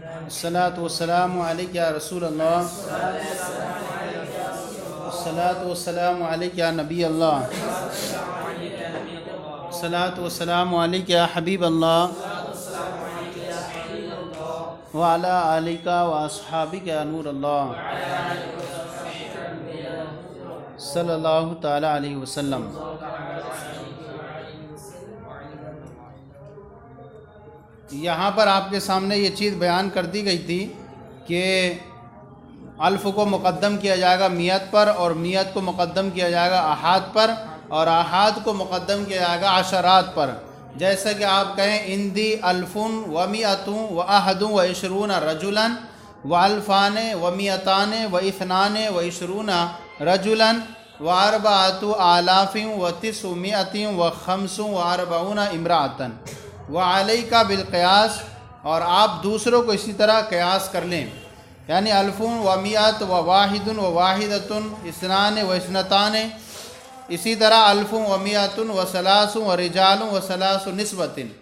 अस्सलातु वस्सलामु अलैका या रसूल अल्लाह, अस्सलातु वस्सलामु अलैका या नबी अल्लाह, अस्सलातु वस्सलामु अलैका या हबीब अल्लाह व अला आलिका व अस्हाबिका या नूर अल्लाह सल्लल्लाहु ताला अलैहि वसल्लम। यहाँ पर आपके सामने ये चीज़ बयान कर दी गई थी कि अल्फ़ को मुक़द्दम किया जाएगा मियत पर और मियत को मुक़द्दम किया जाएगा अहाद पर और अहाद को मुक़द्दम किया जाएगा अशरात पर। जैसे कि आप कहें इंदी अल्फ़ुन व मियतुन व अहदुन व इशरून रजुलन व अल्फ़ान व मियतान व इस्नान व इशरून रजुलन व अरबातु आलाफ़िन व तिस्मियतिन व खम्सुन व अरबऊन इम्रातन व अलैका बिलक़ियास, और आप दूसरों को इसी तरह क़यास कर लें, यानी अल्फ़ुन व मियत व वाहिदुन व वाहिदतुन इस्नान व इस्नतान, इसी तरह अल्फ़ुन व मियतुन व सलासुन व रिजालुन व सलासु निस्बतिन,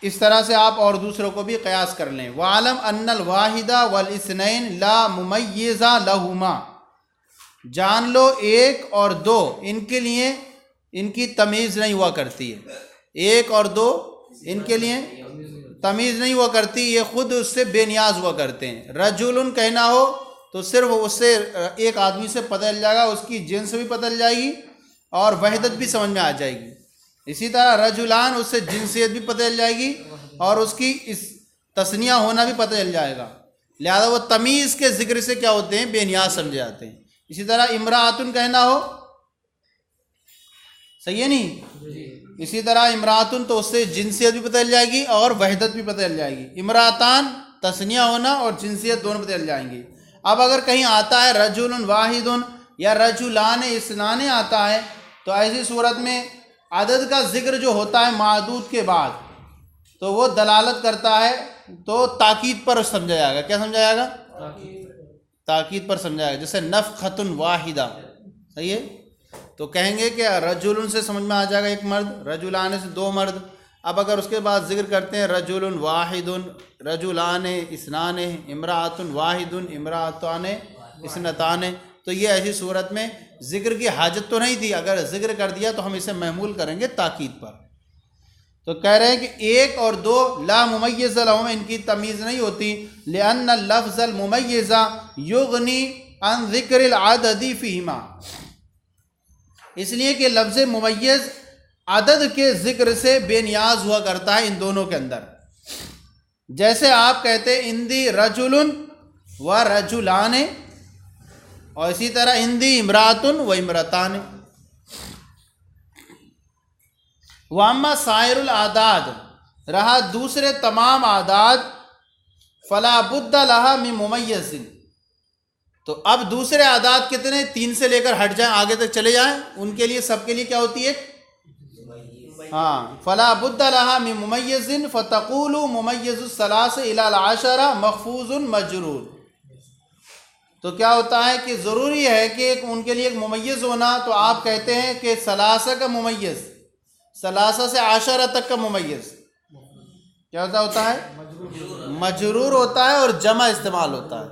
इस तरह से आप और दूसरों को भी क़यास कर लें। वालम अन्नल वाहिदा वल इस्नैन ला मुमय्यिज़ा लहुमा, जान लो एक और दो इनके लिए इनकी तमीज़ नहीं हुआ करती है। एक और दो इनके लिए तमीज़ नहीं हुआ करती, ये खुद उससे बेनियाज हुआ करते हैं। रजुलन कहना हो तो सिर्फ उससे एक आदमी से पता चल जाएगा, उसकी जिन्स भी पता चल जाएगी और वहदत भी समझ में आ जाएगी। इसी तरह रजुलान, उससे जिनसियत भी पता चल जाएगी और उसकी इस तस्निया होना भी पता चल जाएगा। लिहाजा वो तमीज़ के ज़िक्र से क्या होते हैं, बेनियाज समझे जाते हैं। इसी तरह इमरातुन कहना हो, सही है नहीं, इसी तरह इमरातुन तो उससे जिनसियत भी पता चल जाएगी और वहदत भी पता चल जाएगी। इमरातान तस्निया होना और जिनसियत दोनों पता चल जाएंगी। अब अगर कहीं आता है रजुलन वाहिदुन या रजुलान इस्नान आता है, तो ऐसी सूरत में अदद का जिक्र जो होता है मादूद के बाद, तो वो दलालत करता है, तो ताकीद पर समझा जाएगा। क्या समझा जाएगा? ताकीद पर समझा जाएगा। जैसे नफ़ख़तुन वाहिदा, सही है, तो कहेंगे कि रजुलन से समझ में आ जाएगा एक मर्द, रजुलान से दो मर्द। अब अगर उसके बाद जिक्र करते हैं रजुलन वाहिदुन, रजुलान इस्नान, इमरातुन वाहिदुन, इमरातान इस्नतान, तो ये ऐसी सूरत में ज़िक्र की हाजत तो नहीं थी। अगर ज़िक्र कर दिया तो हम इसे महमूल करेंगे ताकीद पर। तो कह रहे हैं कि एक और दो ला मुमय्यज़ लहुम, इनकी तमीज़ नहीं होती। लिअन्न लफ्ज़ल मुमय्यज़ा युगनी अन ज़िक्रिल अददी फ़ीहिमा, इसलिए कि लफ्ज़ मुमय्यज़ अदद के ज़िक्र से बेनियाज हुआ करता है इन दोनों के अंदर। जैसे आप कहते इंदी रजुलन व रजुलान, और इसी तरह इंदी इमरातुन व इमरतान। वाम्मा साइरुल आदाद, रहा दूसरे तमाम आदाद, फला बुद्दा लहा मिन मुमय्यज़िन, तो अब दूसरे आदाद कितने, तीन से लेकर हट जाएं, आगे तक चले जाएं, उनके लिए सबके लिए क्या होती है, हाँ, फला बुद्दा लहा मिन मुमय्यज़िन फ़तक़ूलु मुमय्यज़ुस सलास इला अशरा मख़फ़ूज़ुन मजरूर। तो क्या होता है कि ज़रूरी है कि उनके लिए एक मुमय्यज़ होना, तो आप कहते हैं कि सलासा का मुमय्यज़, सलासा से आशरा तक का मुमय्यज़ क्या होता है, मजरूर होता है और जमा इस्तेमाल होता है।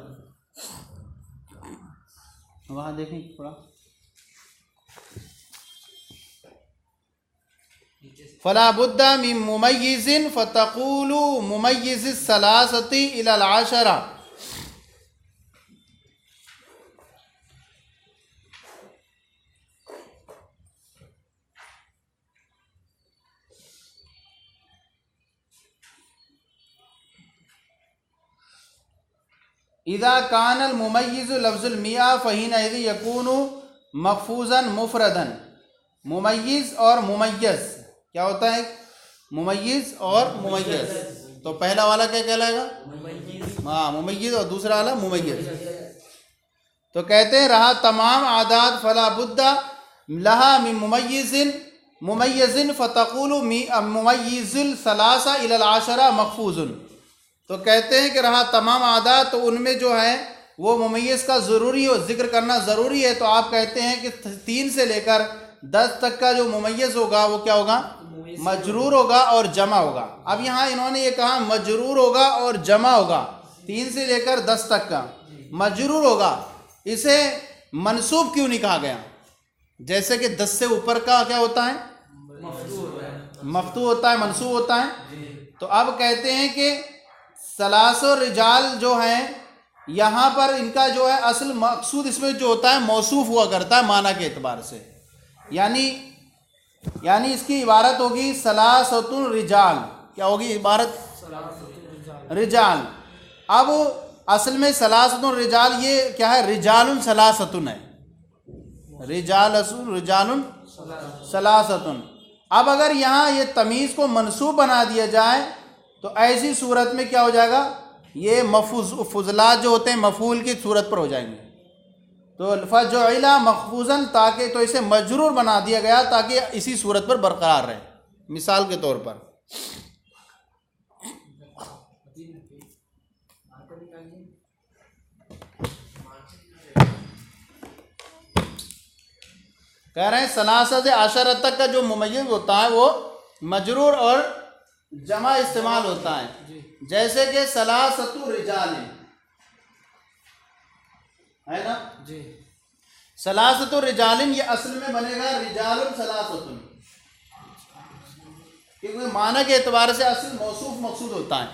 वहाँ देखें थोड़ा, फला बुद्दा मिन मुमय्यिज़िन फ़तक़ूलु मुमय्यिज़िस सलासति इलल आशरा, इज़ा कानल मुमय्यिज़ु लफ्ज़ुल मिया फ़हीनइज़ यकूनु मख़फ़ूज़न मुफ़रदन। मुमय्यिज़ और मुमय्यज़ क्या होता है, मुमय्यिज़ और मुमय्यज़, तो पहला वाला क्या कहलाएगा, हाँ मुमय्यिज़, और दूसरा वाला मुमय्यज़। तो कहते हैं रहा तमाम आदाद फला बुद्दा लहा मिन मुमय्यिज़िन फ़तक़ूलु मुमय्यिज़ुल सलासा इलल आशरा मख़फ़ूज़ुन। तो कहते हैं कि रहा तमाम आदात, तो उनमें जो है वो मुमय्यज़ का ज़रूरी हो, जिक्र करना ज़रूरी है। तो आप कहते हैं कि 3 से लेकर 10 तक का जो मुमय्यज़ होगा वो क्या होगा, मजरूर होगा और जमा होगा। अब यहाँ इन्होंने ये कहा मजरूर होगा और जमा होगा, 3 से लेकर 10 तक का मजरूर होगा, इसे मंसूब क्यों नहीं कहा गया? जैसे कि 10 से ऊपर का क्या होता है? मफ्तू होता है, मंसूब होता है। तो अब कहते हैं कि सलासो रिजाल जो हैं, यहाँ पर इनका जो है असल मकसूद इसमें जो होता है मौसूफ हुआ करता है माना के एतबार से, यानी इसकी इबारत होगी सलासतुन रिजाल। क्या होगी इबारत? रिजाल। अब असल में सलासतुन रिजाल ये क्या है? रिजालुन सलासतुन है, रिजालुन सलासतुन। अब अगर यहाँ ये तमीज़ को मनसूब बना दिया जाए तो ऐसी सूरत में क्या हो जाएगा? ये फुजलात जो होते हैं मफूल की सूरत पर हो जाएंगे। तो फजुइला मखफूजन, ताकि तो इसे मजरूर बना दिया गया ताकि इसी सूरत पर बरकरार रहे। मिसाल के तौर पर कह रहे हैं सलासत आशरत तक का जो मुमय्यज़ होता है वो मजरूर और जमा इस्तेमाल होता है। जैसे कि सलासतु रिजाल है ना जी, सलासतु रिजालिन ये असल में बनेगा रिजालुन सलासतुन, क्योंकि माना के एतबार से असल मौसूफ मकसूद होता है।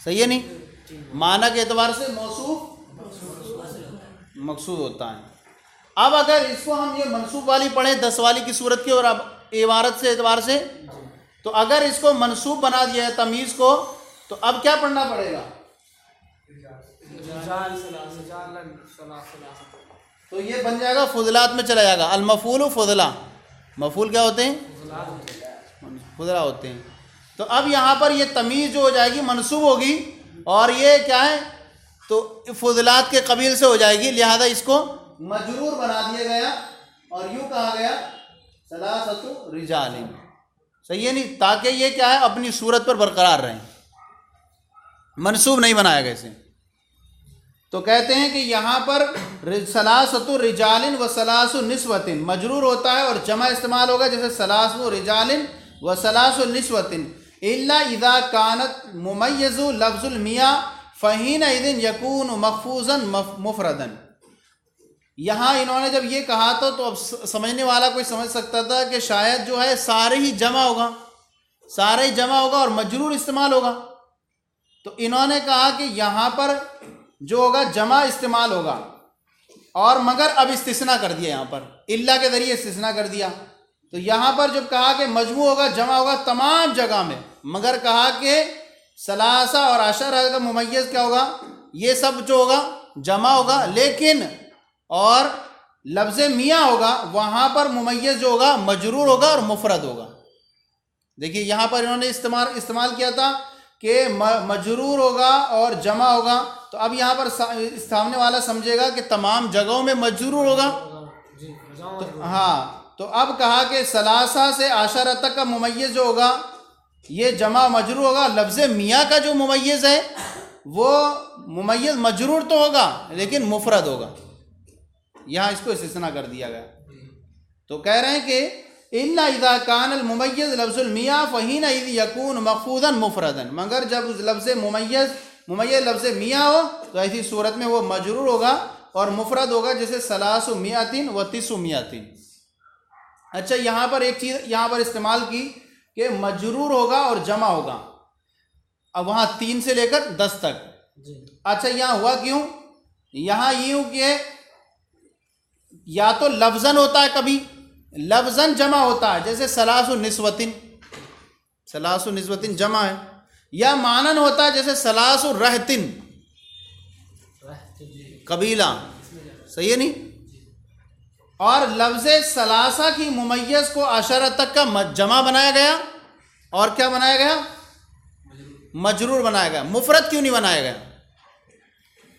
सही है नहीं? माना के एतबार से मौसूफ मकसूद होता है। अब अगर इसको हम ये मनसूब वाली पढ़ें 10 वाली की सूरत की और अब इबारत से एतबार से, तो अगर इसको मनसूब बना दिया है तमीज़ को, तो अब क्या पढ़ना पड़ेगा? तो ये बन जाएगा फुजलात में चला जाएगा। अलमफूल फुजला, मफूल क्या होते हैं? फुजला होते हैं। तो अब यहाँ पर ये तमीज़ जो हो जाएगी मनसूब होगी और ये क्या है? तो फुजलात के कबील से हो जाएगी, लिहाजा इसको मजरूर बना दिया गया और यूँ कहा गया सलासतु रिजालिन। सही है नहीं? ताकि ये क्या है? अपनी सूरत पर बरकरार रहें, मनसूब नहीं बनाया गया इसे। तो कहते हैं कि यहाँ पर सलासतु रिजालिन व सलासु निस्वतिन मजरूर होता है और जमा इस्तेमाल होगा, जैसे सलासु रिजालिन व सलासु निस्वतिन इल्ला इज़ा कानत मुमय्यज़ु लफ्ज़ुल मिया फ़हीन इज़िन यकून मखफूज़न मुफ़रदन। यहाँ इन्होंने जब ये कहा तो अब समझने वाला कोई समझ सकता था कि शायद जो है सारे ही जमा होगा, सारे ही जमा होगा और मजरूर इस्तेमाल होगा। तो इन्होंने कहा कि यहाँ पर जो होगा जमा इस्तेमाल होगा और मगर अब इस्तिस्ना कर दिया, यहाँ पर इल्ला के ज़रिए इस्तिस्ना कर दिया। तो यहाँ पर जब कहा कि मजमू होगा जमा होगा तमाम जगह में, मगर कहा कि सलासा और अशर का मुमय्यज़ क्या होगा? ये सब जो होगा जमा होगा, लेकिन और लफ्ज़ मियाँ होगा वहाँ पर मुमय्यज़ जो होगा मजरूर होगा और मुफरद होगा। देखिए यहाँ पर इन्होंने इस्तेमाल किया था कि मजरूर होगा और जमा होगा। तो अब यहाँ पर सामने वाला समझेगा कि तमाम जगहों में मजरूर होगा। तो हाँ, तो अब कहा कि सलासा से आशरा तक का मुमय्यज़ जो होगा ये जमा मजरूर होगा। लफ्ज़ मियाँ का जो मुमय्यज़ है वो मुमय्यज़ मजरूर तो होगा लेकिन मुफरद होगा। यहाँ इसको इस्तिस्ना कर दिया गया। तो कह रहे हैं कि इल्ला इज़ा कानल मुमय्यज़ लफ्ज़ुल मियाँ फ़हीना इज़ यकून मखफूज़न मुफ़रदन, मगर जब उस लफ्ज़ मुमय्यज़ लफ्ज़ मियाँ हो तो ऐसी सूरत में वो मजरूर होगा और मुफरद होगा, जैसे सलासु मियातिन व तिसु मियातिन। अच्छा, यहाँ पर एक चीज़ यहाँ पर इस्तेमाल की कि मजरूर होगा और जमा होगा। अब वहाँ 3 से लेकर 10 तक। अच्छा, यहाँ हुआ क्यों? यहाँ यूँ कि या तो लफ्ज़न होता है, कभी लफ्ज़न जमा होता है, जैसे सलासु निस्वतिन जमा है, या मानन होता है जैसे सलासु रहतिन कबीला। सही है नहीं? और लफ्ज़ सलासा की मुमय्यज़ को अशरा तक का जमा बनाया गया और क्या बनाया गया? मजरूर बनाया गया। मुफरद क्यों नहीं बनाया गया?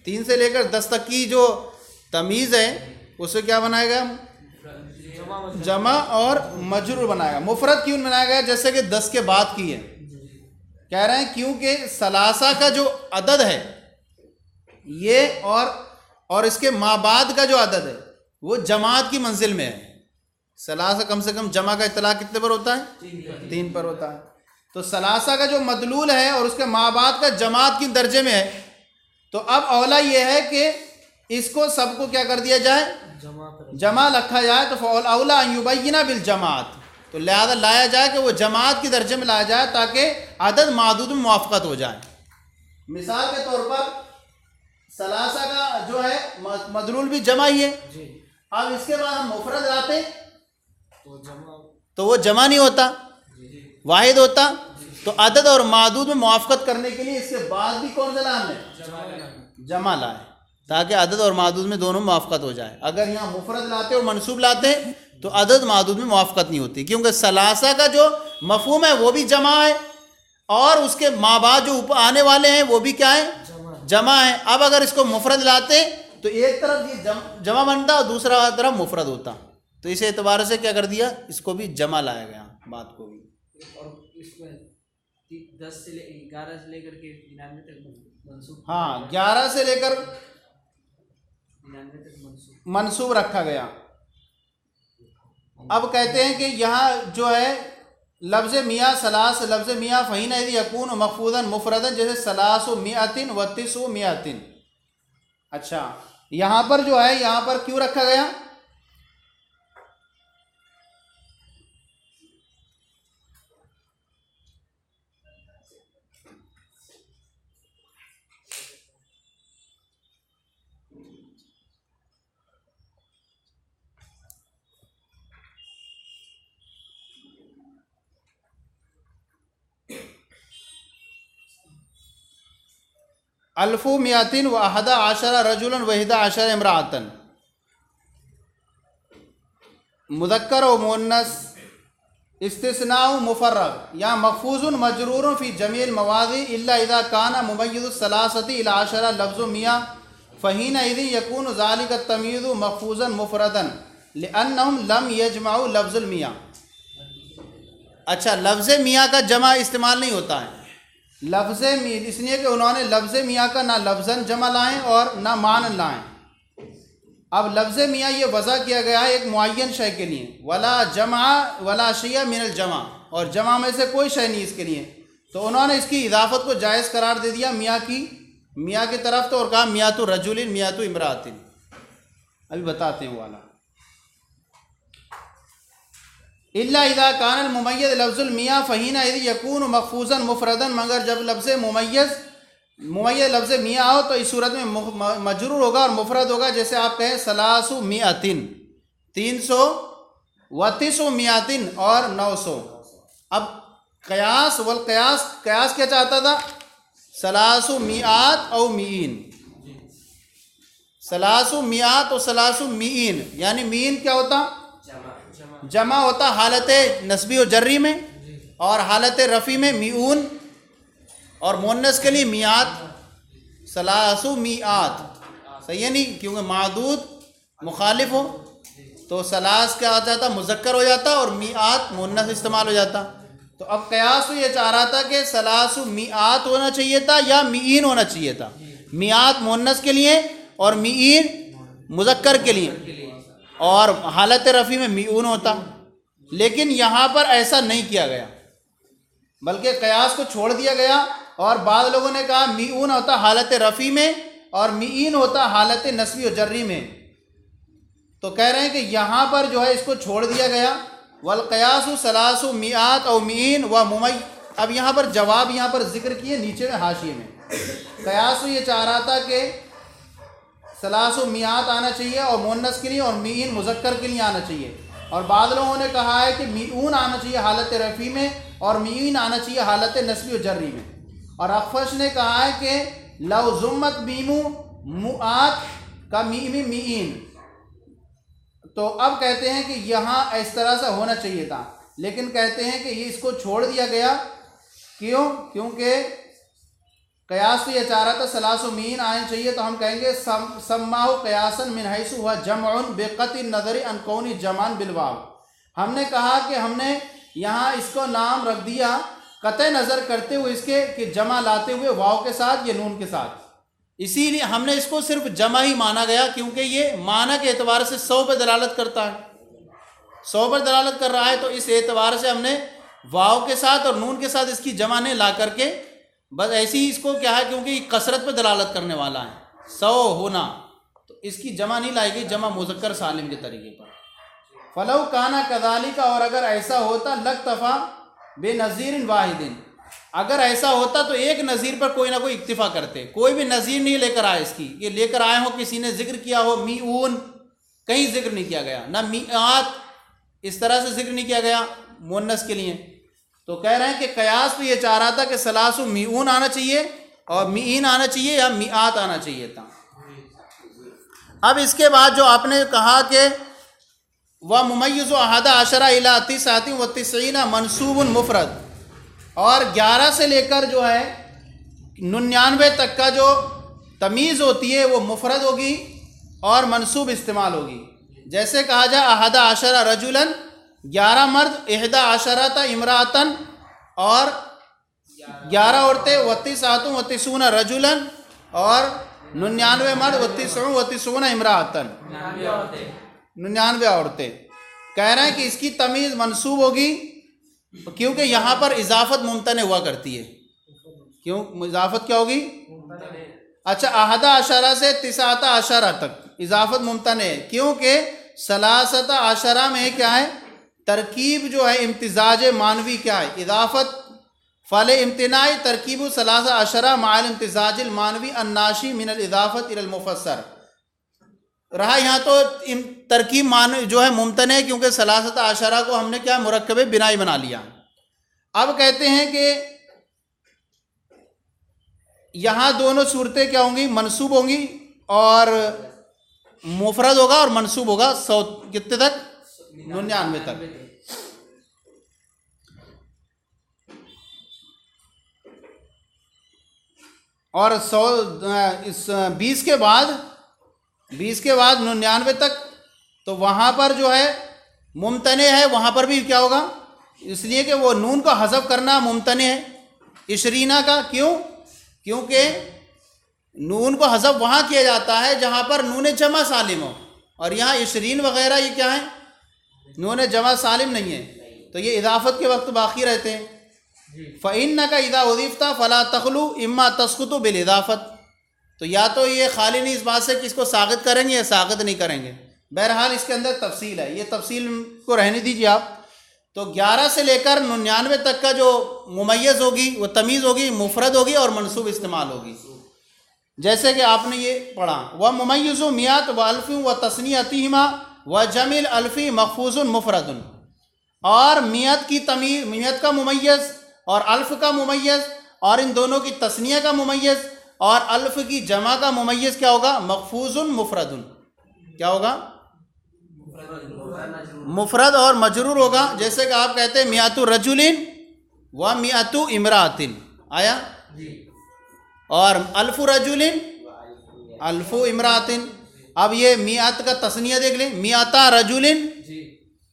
3 से लेकर 10 तक की जो तमीज़ है उसे क्या बनाया गया? जमा और मजरूर बनाया। मुफरद क्यों बनाया गया? जैसे कि 10 के बाद की है। कह रहे हैं क्योंकि सलासा का जो अदद है ये और इसके माबाद का जो अदद है वो जमात की मंजिल में है। सलासा कम से कम जमा का इतलाक कितने पर होता है? 3 पर होता है। तो सलासा का जो मदलूल है और उसके माबाद का जमात किन दर्जे में है, तो अब औला ये है कि इसको सबको क्या कर दिया जाए, जमा रखा जाए। तो औला युबय्यिना बिल जमात, तो लिहाजा लाया जाए कि वो जमात के दर्जे में लाया जाए ताकि अदद मादूद में मुआफ़क़त हो जाए। मिसाल के तौर पर सलासा का जो है मदलूल भी जमा ही है। अब इसके बाद हम मुफरद लाते तो वो जमा नहीं होता, वाहिद होता। तो अदद और मादूद में मुआफ़क़त करने के लिए इसके बाद भी कौन सा लाए हमने? जमा लाए, ताकि अदद और मादूद में दोनों मुआफ़क़त हो जाए। अगर यहाँ मुफरद लाते और मनसूब लाते तो अदद मादूद में मुआफ़क़त नहीं होती, क्योंकि सलासा का जो मफ़हूम है वो भी जमा है और उसके माबाद जो आने वाले हैं वो भी क्या है, जमा है। अब अगर इसको मुफरद लाते तो एक तरफ ये जमा बनता और दूसरा तरफ मुफरद होता। तो इस एतबार से क्या कर दिया, इसको भी जमा लाया गया, बात को भी। और इसमें 10 से 11 से लेकर के 99 तक मंसूब, हाँ 11 से लेकर 99 तक मंसूब रखा गया। अब कहते हैं कि यहाँ जो है लफ्ज़ मियाँ सलास, लफ्ज़ मियाँ फ़हीन यदि यकून मखफूदन मुफरदन, जैसे सलासु मियातिन व तिसु मियातिन। अच्छा, यहाँ पर जो है, यहाँ पर क्यों रखा गया? अल्फु मियातिन व अहदा आशरा रजुलन वहिदा आशरा इमरातन, मुदक्कर व मुन्नस इस्तिस्नाउ मुफर्रग या मखफूजुन मजरूरुन फ़ी जमील मवाज़ि इल्ला इज़ा काना मुमय्यिज़ु सलासति इला आशरा लफ्ज़ु मियाँ फ़हीना इज़ यकूनु ज़ालिका तमीय्यिज़ु मखफूज़न मुफरदन लिअन्नहुम लम यजमउ लफ्ज़ुल मियाँ। अच्छा, लफ्ज़ मियाँ का जमा इस्तेमाल नहीं होता है लफ्ज़ मियाँ, इसलिए कि उन्होंने लफ्ज़ मियाँ का ना लफ्ज़न जमा लाएँ और ना मानन लाएँ। अब लफ्ज़ मियाँ ये वज़ा किया गया है एक मुअय्यन शय के लिए, वला जमा वला शिया मिनल जमा, और जमा में से कोई शय नहीं इसके लिए। तो उन्होंने इसकी इजाफ़त को जायज़ करार दे दिया मियाँ की तरफ, तो और कहा मियाँ तो रजुलिन मियाँ तो इमरातिन। अभी बताते हैं वाला। इल्ला इज़ा कानल मुमय्यज़ लफ्ज़ुल मियाँ फ़हीना इज़ यकूनु मखफूज़न मुफरदन, मगर जब लफ्ज़ मुमय्यज़ लफ्ज़ मियाँ हो तो इस सूरत में मजरूर होगा और मुफरद होगा। जैसे आप कहें सलासु मियातिन 300 व तिसु मियातिन और 900। अब कयास वल कयास क्या चाहता था? सलासु मियात और मीन, सलासु मियात और सलासु मीन, यानी मीन क्या होता? जमा होता हालत नस्बी और जर्री में, और हालत रफ़ी में मीऊन, और मुन्नस के लिए मियात, सलासु मियात। सही है नहीं, क्योंकि मादूद मुखालिफ हो तो सलास क्या आ जाता? मुज़क्कर हो जाता, और मियात मुन्नस इस्तेमाल हो जाता। तो अब कयास ये चाह रहा था कि सलासु मियात होना चाहिए था या मीन होना चाहिए था। मियात मुन्नस के लिए और मीन मुज़क्कर के लिए, और हालत रफ़ी में मीऊन होता। लेकिन यहाँ पर ऐसा नहीं किया गया, बल्कि कयास को छोड़ दिया गया। और बाद लोगों ने कहा मीऊन होता हालत रफ़ी में और मीन होता हालत नस्बी और जर्री में। तो कह रहे हैं कि यहाँ पर जो है इसको छोड़ दिया गया। वल कयासु सलासु मियात और मीन व मुमय। अब यहाँ पर जवाब यहाँ पर जिक्र किए नीचे में हाशिए में। कयासु ये चाह रहा था कि सलासु मियात आना चाहिए और मुन्नस के लिए, और मीन मुज़क्कर के लिए आना चाहिए। और बाद लोगों ने कहा है कि मीऊन आना चाहिए हालत रफ़ी में और मीन आना चाहिए हालत नस्बी और जर्री में। और अखफश ने कहा है कि लव ज़ुम्मत मीमू मुआत का मीमी मीन। तो अब कहते हैं कि यहाँ इस तरह से होना चाहिए था, लेकिन कहते हैं कि ये इसको छोड़ दिया गया। क्यों? क्योंकि कयास तो ये चाह रहा था सलासु मीन आने चाहिए, तो हम कहेंगे सम्माहु कयासन मिन हैसु हुआ जमउन बेक़ति नज़री अन कौनी जमान बिलवाव। हमने कहा कि हमने यहाँ इसको नाम रख दिया कतई नज़र करते हुए इसके कि जमा लाते हुए वाव के साथ या नून के साथ। इसीलिए हमने इसको सिर्फ जमा ही माना गया, क्योंकि ये माना के एतबार से 100 पे दलालत करता है। 100 पर दलालत कर रहा है, तो इस एतबार से हमने वाव के साथ और नून के साथ इसकी जमा नहीं ला करके बस ऐसे ही इसको क्या है, क्योंकि कसरत पर दलालत करने वाला है 100 होना, तो इसकी जमा नहीं लाएगी, जमा मुज़क्कर सालिम के तरीके पर। फलौ काना कज़ालिका, और अगर ऐसा होता लक्तफ़ा बेनज़ीर वाहिदिन, अगर ऐसा होता तो एक नज़ीर पर कोई ना कोई इक्तिफ़ा करते, कोई भी नज़ीर नहीं लेकर आए इसकी, ये लेकर आए हो किसी ने जिक्र किया हो मीऊन, कहीं जिक्र नहीं किया गया, ना मीआत इस तरह से जिक्र नहीं किया गया मुन्नस के लिए। तो कह रहे हैं कि कयास तो ये चाह रहा था कि सलासु मीऊन आना चाहिए और मीन आना चाहिए या मीआत आना चाहिए था। अब इसके बाद जो आपने कहा कि वह मुमय्यज़ अहदा अशरा इला तिसाती व तिसईना मनसूबुन मुफरद, और 11 से लेकर जो है 99 तक का जो तमीज़ होती है वो मुफरद होगी और मनसूब इस्तेमाल होगी। जैसे कहा जाए अहदा अशरा रजुलन, 11 मर्द, इहदा अशरता इमरातन, और 11 औरतें, वत्तिसातुन वत्तिसूना रजुलन, और 99 मर्द, वत्तिसूना इमरातन, 99 औरतें। कह रहे हैं कि इसकी तमीज़ मनसूब होगी क्योंकि यहाँ पर इजाफत मुमतने हुआ करती है। क्यों इजाफत क्या होगी? अच्छा, अहदा अशरा से तिसाता अशरा तक इजाफत मुमतने है, क्योंकि सलासता अशरा में क्या है, तरकीब जो है इम्तिजाज मानवी क्या है, इजाफत फ़ल इम्तनाई तरकीब सलासा अशरा माल इम्तिजाज मानवी अन्नाशी मिनल इजाफत इलल मुफस्सर रहा। यहाँ तो तरकीब मान जो है मुमतन है, क्योंकि सलासत आशरा को हमने क्या मुरक्कब बिनाई बना लिया। अब कहते हैं कि यहाँ दोनों सूरतें क्या होंगी, मनसूब होंगी, और मुफरद होगा और मनसूब होगा 100 कितने तक, 99 तक। और 20 के बाद 99 तक, तो वहाँ पर जो है मुमतने है, वहाँ पर भी क्या होगा, इसलिए कि वो नून को हज़फ करना मुमतने है इशरीना का। क्यों? क्योंकि नून को हज़फ वहाँ किया जाता है जहाँ पर नून जमा सालिम हो, और यहाँ इशरीन वग़ैरह ये क्या है, नून जमा सालिम नहीं है, तो ये इजाफत के वक्त बाकी रहते हैं। फ़इन्ना का इदा उज़ीफ़ता फ़ला तख़लू इम्मा तस्कुतु बिल इजाफ़त, तो या तो ये खाली नहीं इस बात से कि इसको सागित करेंगे या सागित नहीं करेंगे। बहरहाल इसके अंदर तफसील है, ये तफसील को रहने दीजिए आप। तो 11 से लेकर 99 तक का जो मुमय्यज़ होगी वो तमीज़ होगी, मुफरद होगी और मनसूब इस्तेमाल होगी। जैसे कि आपने ये पढ़ा, व मुमय्यज़ु मियात व अल्फ़ी व तस्नियतिहिमा व जमिल अल्फ़ी मखफूज़ुन मुफरदुन, और मियत की तमीज़, मियत का मुमय्यज़ और अल्फ़ का मुमय्यज़, और इन दोनों की तस्निया का मुमय्यज़ और अल्फ़ की जमा का मुमय्यज़ क्या होगा, मखफूज़ुन मुफरदुन, क्या होगा, मुफरद और मजरूर होगा। जैसे कि आप कहते हैं मियातु रजुलिन व मियातु इमरातिन, आया, और अल्फ़ु रजुलिन अल्फ़ु इमरातिन। अब ये मियात का तस्निया देख लें, मियाता रजुलिन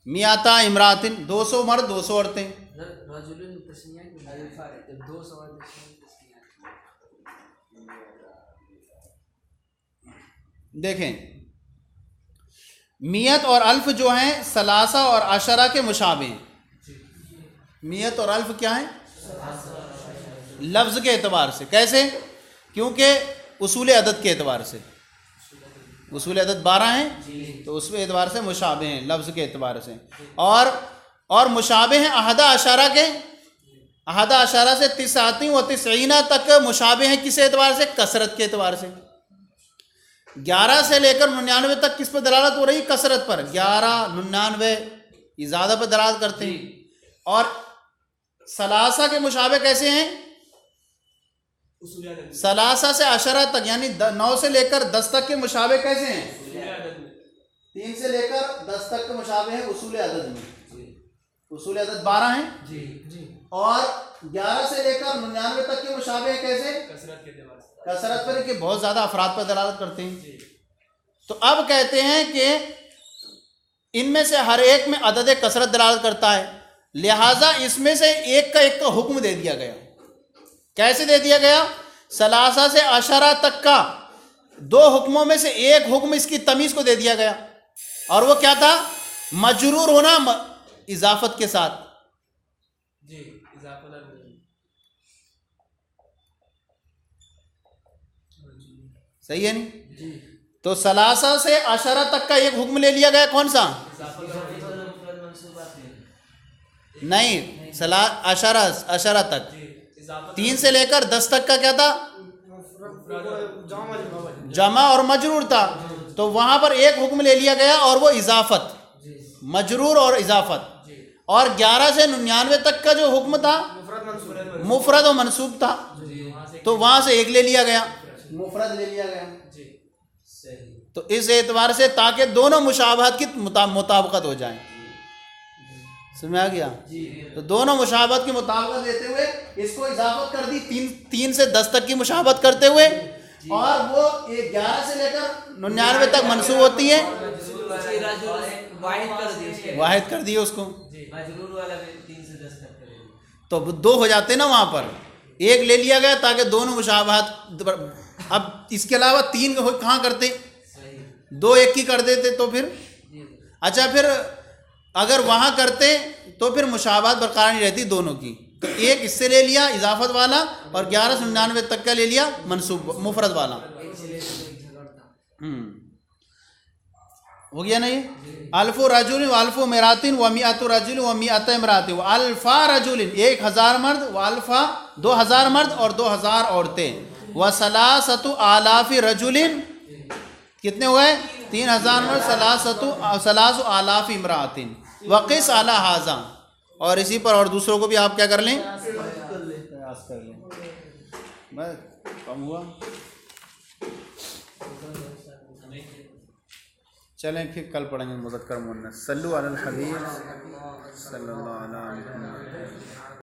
मियाता इमरातिन, 200 मर्द 200 औरतें। देखें, मियत और अल्फ जो हैं सलासा और अशरा के मुशाबे हैं। मियत और अल्फ क्या है, लफ्ज़ के एतबार से। कैसे? क्योंकि उसूल अदद के एतबार से, उसूल अदद 12 हैं, तो उस एतबार से मुशाबे हैं लफ्ज़ के एतबार से। और मुशाबे हैं अहदा अशरा के, अहदा अशरा से तिसाती व तिसईना तक मुशाबे हैं किस एतबार से, कसरत के एतबार से। 11 से लेकर 99 तक किस पर दलालत हो रही, कसरत पर। 11 99 ये ज़्यादा पर दलालत करते हैं। और सलासा के मुशाबे कैसे हैं, सलासा से अशरा तक यानी 9 से लेकर 10 तक के मुशाबे कैसे हैं, 3 से लेकर 10 तक के मुशाबे हैं उसूल अदद में। उसूल अदद 12 हैं, और 11 से लेकर 99 तक के मुशाबे हैं कैसे, कसरत पर, कि बहुत ज़्यादा अफराद पर दलालत करते हैं। तो अब कहते हैं कि इनमें से हर एक में अदद कसरत दलालत करता है, लिहाजा इसमें से एक का हुक्म दे दिया गया। कैसे दे दिया गया, सलासा से अशरा तक का 2 हुक्मों में से एक हुक्म इसकी तमीज़ को दे दिया गया, और वो क्या था, मजरूर होना इजाफत के साथ, जी इजाफा लग सही है नहीं? जी तो सलासा से अशरा तक का एक हुक्म ले लिया गया, कौन सा? नहीं, अशरा तक। 3 से लेकर 10 तक का क्या था? जमा और मजरूर था। तो वहां पर एक हुक्म ले लिया गया और वो इजाफत, मजरूर और इजाफत। और 11 से 99 तक का जो हुक्म था मुफरद और मनसूब था, तो वहां से एक ले लिया गया, मुफरद ले लिया गया। तो इस एतबार से ताकि दोनों मुशाबहत की मुताबकत हो जाए, समझ में आ गया? तो दोनों मुशाबहत की मुताबकत लेते हुए इसको इजाफत कर दी 3 से 10 तक की मुशाबहत करते हुए, और वो 11 से लेकर 99 तक मनसूब होती है, वाहिद कर दिए उसको। तो 2 हो जाते ना, वहां पर एक ले लिया गया ताकि दोनों मुशाबहत। अब इसके अलावा 3 कहाँ करते? 2 एक ही कर देते तो फिर अच्छा, फिर अगर वहां करते तो फिर मुशाबहत बरकरार नहीं रहती दोनों की। तो एक इससे ले लिया इजाफत वाला, और 11 से 99 तक का ले लिया मनसूब मुफरद वाला। हो गया ना ये? अल्फु रजुलिन व अल्फु मिरातिन व मिअतु रजुलिन व मिअत इमरातिन व अल्फा रजुलिन, 1000 मर्द, व अल्फा 2000 मर्द और 2000 औरतें, व सलासतु आलाफी रजुलिन, कितने हुए? 3000 मर्द, सलासु आलाफी इमरातिन वक़िस अला हाजा। और इसी पर और दूसरों को भी आप क्या कर लें? प्रयास कर लें। बस कम हुआ, चलें फिर कल पढ़ेंगे मुज़क्कर मुअन्नस। सल्लु अलल हबीब सल्लल्लाहु अलैहि वसल्लम।